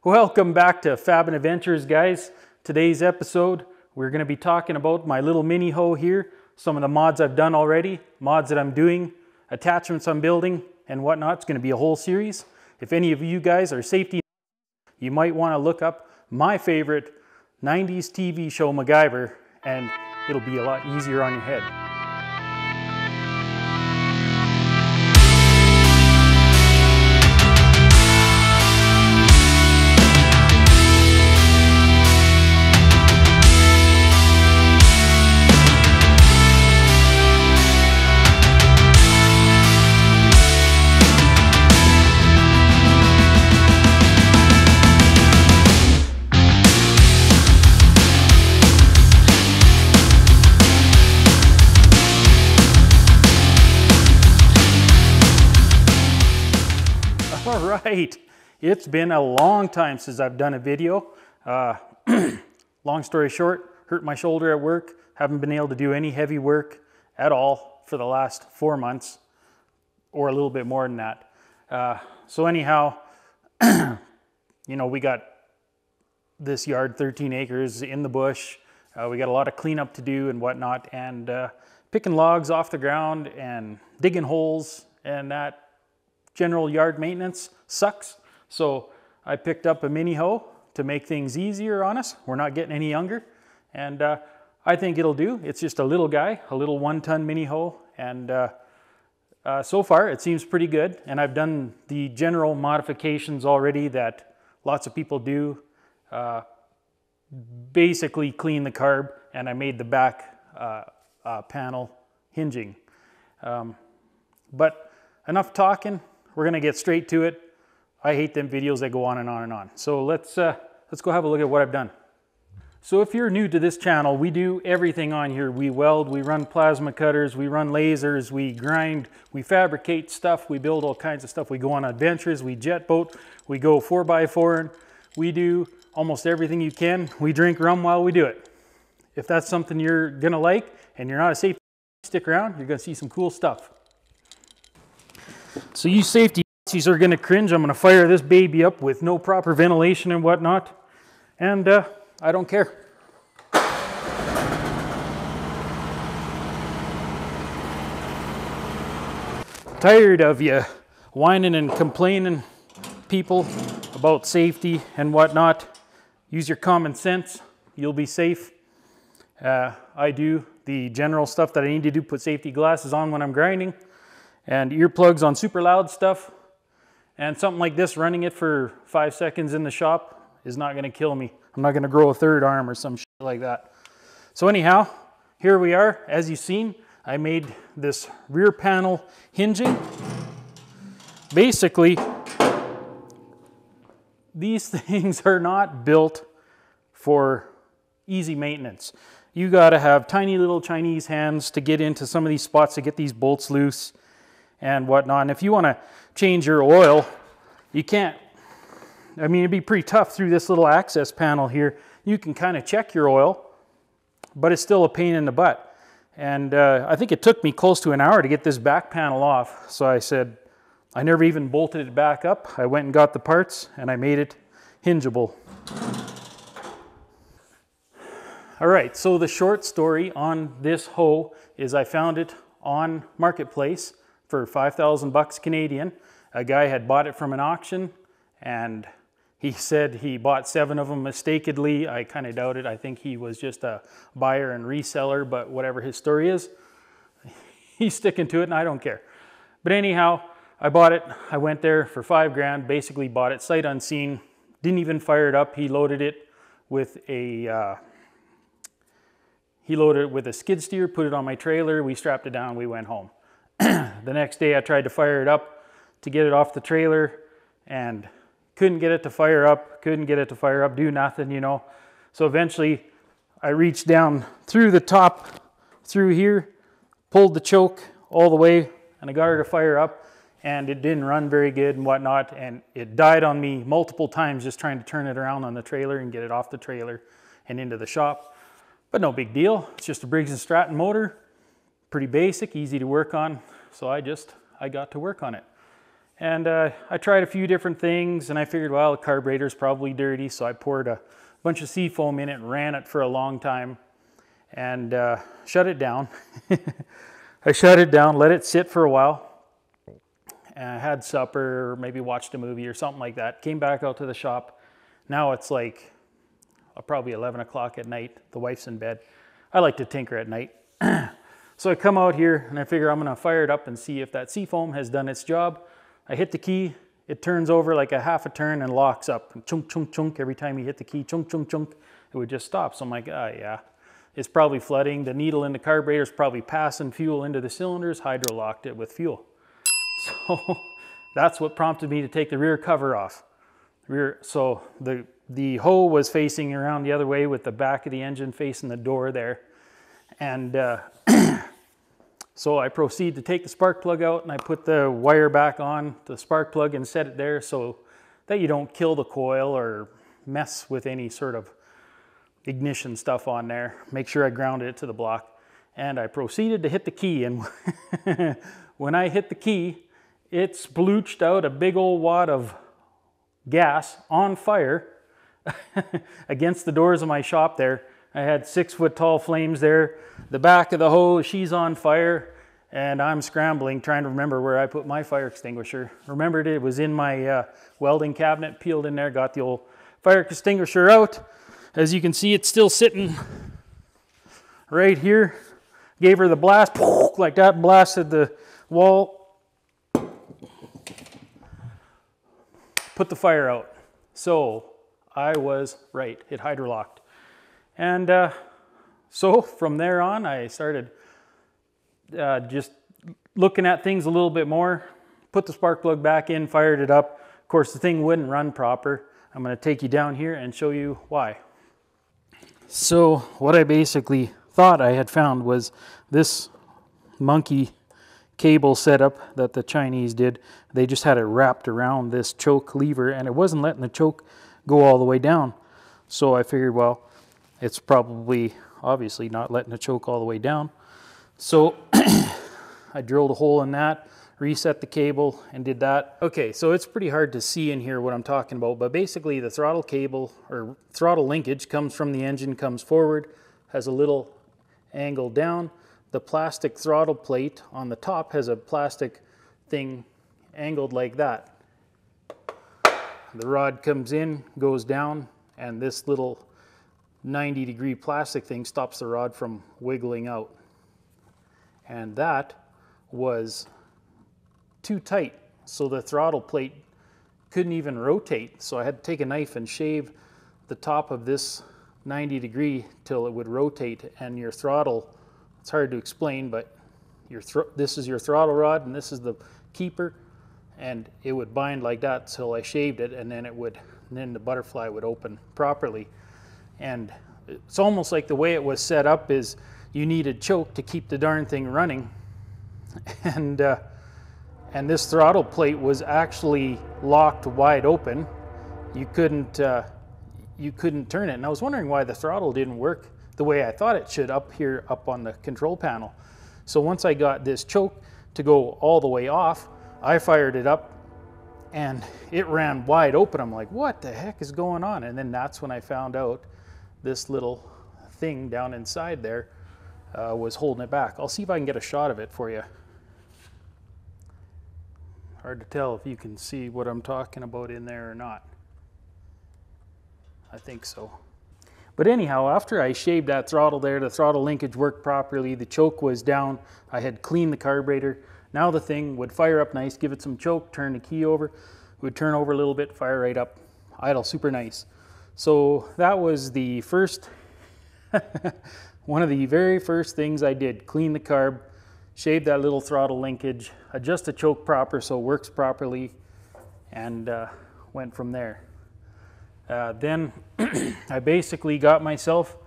Welcome back to Fab and Adventures, guys. Today's episode, we're going to be talking about my little mini hoe here, some of the mods I've done already, mods that I'm doing, attachments I'm building, and whatnot. It's going to be a whole series. If any of you guys are safety, you might want to look up my favorite 90s TV show, MacGyver, and it'll be a lot easier on your head. All right, it's been a long time since I've done a video. Long story short, hurt my shoulder at work, haven't been able to do any heavy work at all for the last 4 months, or a little bit more than that. So anyhow, you know, we got this yard, 13 acres in the bush. We got a lot of cleanup to do and whatnot, and picking logs off the ground and digging holes, and that general yard maintenance sucks. So I picked up a mini hoe to make things easier on us. We're not getting any younger, and I think it'll do. It's just a little guy, a little 1-ton mini hoe, and so far it seems pretty good. And I've done the general modifications already that lots of people do. Basically clean the carb, and I made the back panel hinging. But enough talking. We're gonna get straight to it. I hate them videos that go on and on and on. So let's go have a look at what I've done. So if you're new to this channel, we do everything on here. We weld, we run plasma cutters, we run lasers, we grind, we fabricate stuff, we build all kinds of stuff. We go on adventures, we jet boat, we go 4x4, we do almost everything you can. We drink rum while we do it. If that's something you're gonna like and you're not a safety, stick around, you're gonna see some cool stuff. So you safety Nazis are gonna cringe. I'm gonna fire this baby up with no proper ventilation and whatnot, and I don't care. Tired of you whining and complaining, people, about safety and whatnot. Use your common sense. You'll be safe. I do the general stuff that I need to do. Put safety glasses on when I'm grinding, and earplugs on super loud stuff. And something like this, running it for 5 seconds in the shop is not gonna kill me. I'm not gonna grow a third arm or some shit like that. So anyhow, here we are. As you've seen, I made this rear panel hinging. Basically, these things are not built for easy maintenance. You gotta have tiny little Chinese hands to get into some of these spots to get these bolts loose and whatnot. And if you want to change your oil, you can't. I mean, it'd be pretty tough through this little access panel here. You can kind of check your oil, but it's still a pain in the butt. And I think it took me close to an hour to get this back panel off. So I said, I never even bolted it back up. I went and got the parts and I made it hingeable. All right, so the short story on this hoe is I found it on Marketplace for 5,000 bucks Canadian. A guy had bought it from an auction, and he said he bought 7 of them mistakenly. I kind of doubt it. I think he was just a buyer and reseller, but whatever his story is, he's sticking to it and I don't care. But anyhow, I bought it. I went there for 5 grand, basically bought it sight unseen, didn't even fire it up. He loaded it with a skid steer, put it on my trailer, we strapped it down, we went home. The next day I tried to fire it up to get it off the trailer and couldn't get it to fire up, do nothing, you know. So eventually I reached down through the top, through here, pulled the choke all the way, and I got her to fire up, and it didn't run very good and whatnot, and it died on me multiple times just trying to turn it around on the trailer and get it off the trailer and into the shop. But no big deal. It's just a Briggs & Stratton motor. Pretty basic, easy to work on. So I got to work on it. And I tried a few different things, and I figured, well, the carburetor's probably dirty, so I poured a bunch of seafoam in it and ran it for a long time and shut it down. I shut it down, let it sit for a while, and I had supper, or maybe watched a movie or something like that. Came back out to the shop. Now it's like probably 11 o'clock at night. The wife's in bed. I like to tinker at night. So I come out here and I figure I'm gonna fire it up and see if that seafoam has done its job. I hit the key, it turns over like a half a turn and locks up. And chunk, chunk, chunk, every time you hit the key, chunk, chunk, chunk, it would just stop. So I'm like, yeah, it's probably flooding. The needle in the carburetor is probably passing fuel into the cylinders, hydro-locked it with fuel. So that's what prompted me to take the rear cover off. So the hoe was facing around the other way with the back of the engine facing the door there. And so I proceed to take the spark plug out, and I put the wire back on the spark plug and set it there so that you don't kill the coil or mess with any sort of ignition stuff on there. Make sure I grounded it to the block. And I proceeded to hit the key, and when I hit the key, it splooched out a big old wad of gas on fire against the doors of my shop there. I had 6-foot tall flames there. The back of the hoe, she's on fire, and I'm scrambling trying to remember where I put my fire extinguisher. Remembered it was in my welding cabinet, peeled in there, got the old fire extinguisher out. As you can see, it's still sitting right here. Gave her the blast, like that, blasted the wall. Put the fire out. So I was right, it hydrolocked. And so from there on, I started just looking at things a little bit more, put the spark plug back in, fired it up. Of course, the thing wouldn't run proper. I'm going to take you down here and show you why. So what I basically thought I had found was this monkey cable setup that the Chinese did. They just had it wrapped around this choke lever, and it wasn't letting the choke go all the way down. So I figured, well, it's probably obviously not letting the choke all the way down. So I drilled a hole in that, reset the cable, and did that. Okay, so it's pretty hard to see in here what I'm talking about, but basically the throttle cable or throttle linkage comes from the engine, comes forward, has a little angle down. The plastic throttle plate on the top has a plastic thing angled like that. The rod comes in, goes down, and this little 90-degree plastic thing stops the rod from wiggling out. And that was too tight, so the throttle plate couldn't even rotate. So I had to take a knife and shave the top of this 90-degree till it would rotate, and your throttle, it's hard to explain, but this is your throttle rod and this is the keeper, and it would bind like that till I shaved it, and then the butterfly would open properly. And it's almost like the way it was set up is you needed choke to keep the darn thing running. And this throttle plate was actually locked wide open. You couldn't turn it. And I was wondering why the throttle didn't work the way I thought it should up here up on the control panel. So once I got this choke to go all the way off, I fired it up and it ran wide open. I'm like, what the heck is going on? And then that's when I found out this little thing down inside there was holding it back. I'll see if I can get a shot of it for you. Hard to tell if you can see what I'm talking about in there or not. I think so. But anyhow, after I shaved that throttle there, the throttle linkage worked properly, the choke was down, I had cleaned the carburetor. Now the thing would fire up nice, give it some choke, turn the key over, it would turn over a little bit, fire right up, idle super nice. So that was the first, one of the very first things I did, clean the carb, shave that little throttle linkage, adjust the choke proper so it works properly, and went from there. Then I basically got myself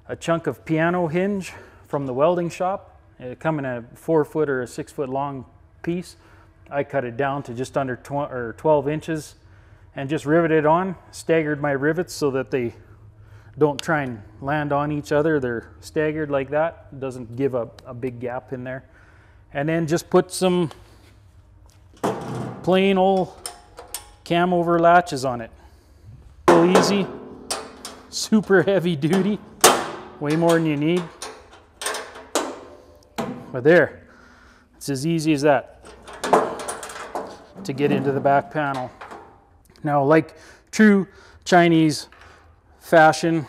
a chunk of piano hinge from the welding shop. It come in a 4-foot or a 6-foot long piece. I cut it down to just under 12 inches and just riveted on, staggered my rivets so that they don't try and land on each other. They're staggered like that. It doesn't give a big gap in there. And then just put some plain old cam over latches on it. Real easy, super heavy duty, way more than you need. But there, it's as easy as that to get into the back panel. Now, like true Chinese fashion,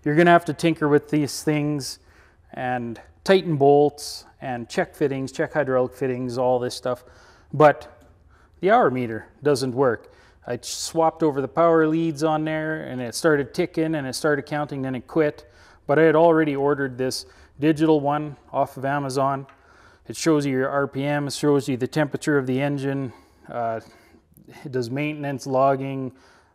you're gonna have to tinker with these things and tighten bolts and check fittings, check hydraulic fittings, all this stuff. But the hour meter doesn't work. I swapped over the power leads on there and it started ticking and it started counting, then it quit. But I had already ordered this digital one off of Amazon. It shows you your RPM, it shows you the temperature of the engine, it does maintenance, logging,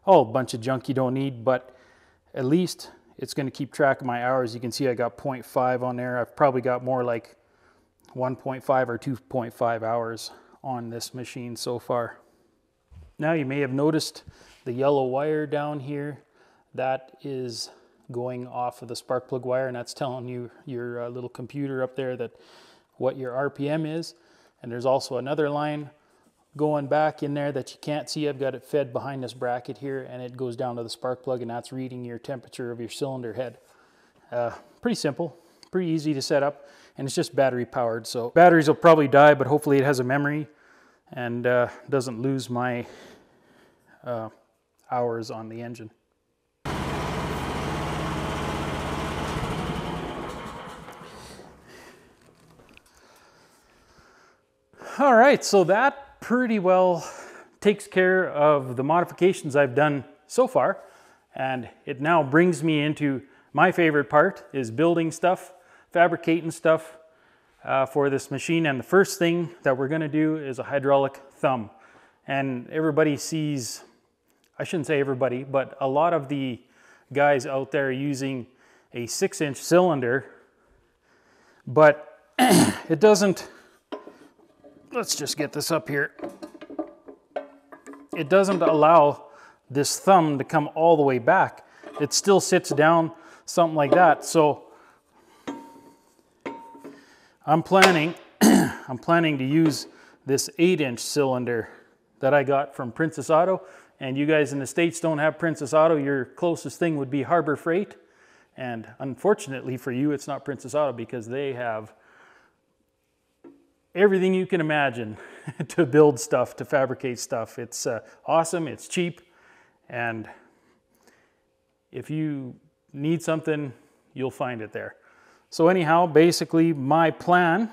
a bunch of junk you don't need, but at least it's going to keep track of my hours. You can see I got 0.5 on there. I've probably got more like 1.5 or 2.5 hours on this machine so far. Now you may have noticed the yellow wire down here. That is going off of the spark plug wire, and that's telling you your little computer up there that what your RPM is. And there's also another line going back in there that you can't see. I've got it fed behind this bracket here, and it goes down to the spark plug, and that's reading your temperature of your cylinder head. Pretty simple, pretty easy to set up, and it's just battery powered. So batteries will probably die, but hopefully it has a memory and doesn't lose my hours on the engine. All right, so that pretty well takes care of the modifications I've done so far, and it now brings me into my favorite part, is building stuff, fabricating stuff for this machine. And the first thing that we're going to do is a hydraulic thumb. And everybody sees, I shouldn't say everybody, but a lot of the guys out there are using a 6-inch cylinder, but it doesn't, let's just get this up here. It doesn't allow this thumb to come all the way back. It still sits down something like that. So I'm planning to use this 8-inch cylinder that I got from Princess Auto. And you guys in the States don't have Princess Auto. Your closest thing would be Harbor Freight. And unfortunately for you, it's not Princess Auto, because they have everything you can imagine to build stuff, to fabricate stuff. It's awesome, it's cheap, and if you need something, you'll find it there. So anyhow, basically my plan,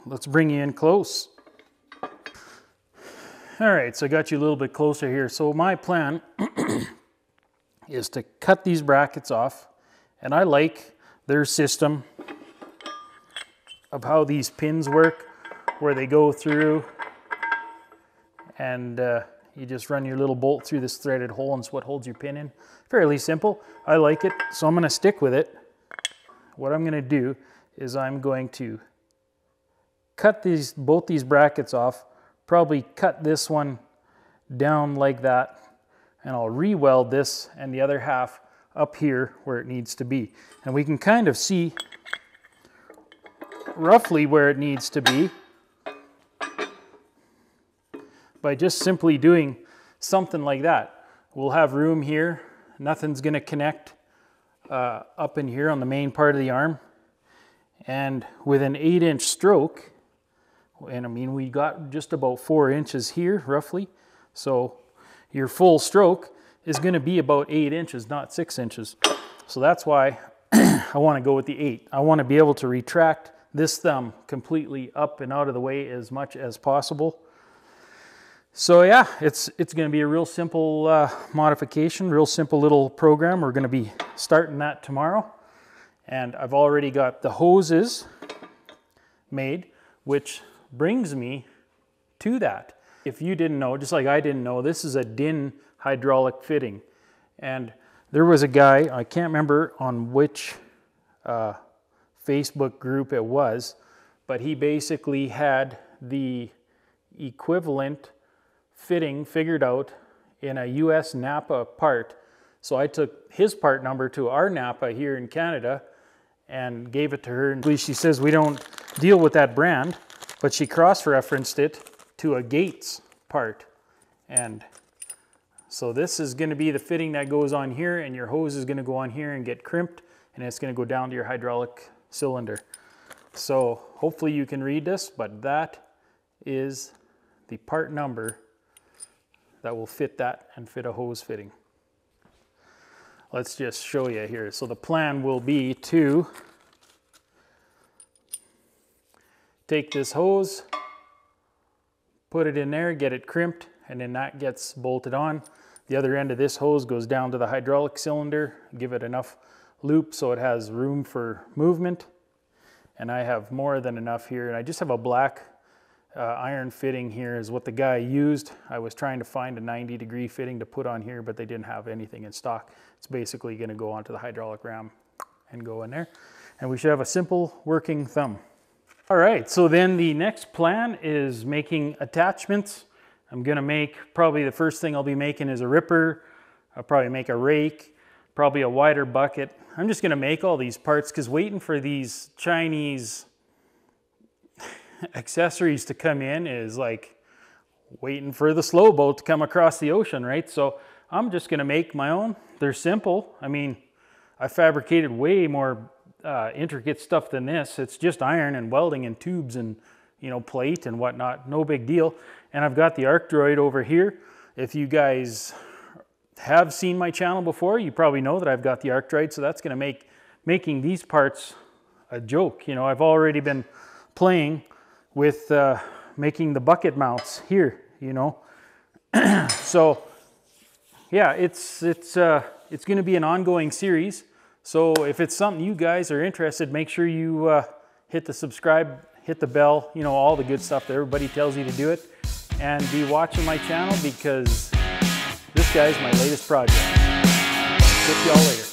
let's bring you in close. All right, so I got you a little bit closer here. So my plan is to cut these brackets off, and I like their system of how these pins work, where they go through and you just run your little bolt through this threaded hole, and it's what holds your pin in. Fairly simple. I like it, so I'm going to stick with it. What I'm going to do is I'm going to cut both these brackets off, probably cut this one down like that, and I'll re-weld this and the other half up here where it needs to be. And we can kind of see roughly where it needs to be by just simply doing something like that. We'll have room here. Nothing's going to connect up in here on the main part of the arm. And with an 8-inch stroke, and I mean, we got just about 4 inches here roughly. So your full stroke is going to be about 8 inches, not 6 inches. So that's why I want to go with the 8. I want to be able to retract this thumb completely up and out of the way as much as possible. So yeah, it's going to be a real simple modification, real simple little program. We're going to be starting that tomorrow. And I've already got the hoses made, which brings me to that. If you didn't know, just like I didn't know, this is a DIN hydraulic fitting. And there was a guy, I can't remember on which Facebook group it was, but he basically had the equivalent fitting figured out in a US Napa part. So I took his part number to our Napa here in Canada and gave it to her. And she says we don't deal with that brand, but she cross-referenced it to a gates part. And so this is going to be the fitting that goes on here, and your hose is going to go on here and get crimped, and it's going to go down to your hydraulic cylinder. So hopefully you can read this, but that is the part number that will fit that and fit a hose fitting. Let's just show you here. So the plan will be to take this hose, put it in there, get it crimped, and then that gets bolted on. The other end of this hose goes down to the hydraulic cylinder, give it enough loop so it has room for movement. And I have more than enough here. And I just have a black iron fitting here is what the guy used. I was trying to find a 90-degree fitting to put on here, but they didn't have anything in stock. It's basically going to go onto the hydraulic ram and go in there. And we should have a simple working thumb. All right, so then the next plan is making attachments. I'm going to make, probably the first thing I'll be making is a ripper. I'll probably make a rake, probably a wider bucket. I'm just going to make all these parts because waiting for these Chinese accessories to come in is like waiting for the slow boat to come across the ocean, right? So I'm just going to make my own. They're simple. I mean, I fabricated way more intricate stuff than this. It's just iron and welding and tubes and, you know, plate and whatnot. No big deal. And I've got the arc droid over here. If you guys have seen my channel before, you probably know that I've got the arc droid. So that's going to make making these parts a joke. You know, I've already been playing with making the bucket mounts here, you know. So yeah, it's going to be an ongoing series. So if it's something you guys are interested, make sure you hit the subscribe, hit the bell, you know, all the good stuff that everybody tells you to do it, and be watching my channel because this guy's my latest project. See y'all later.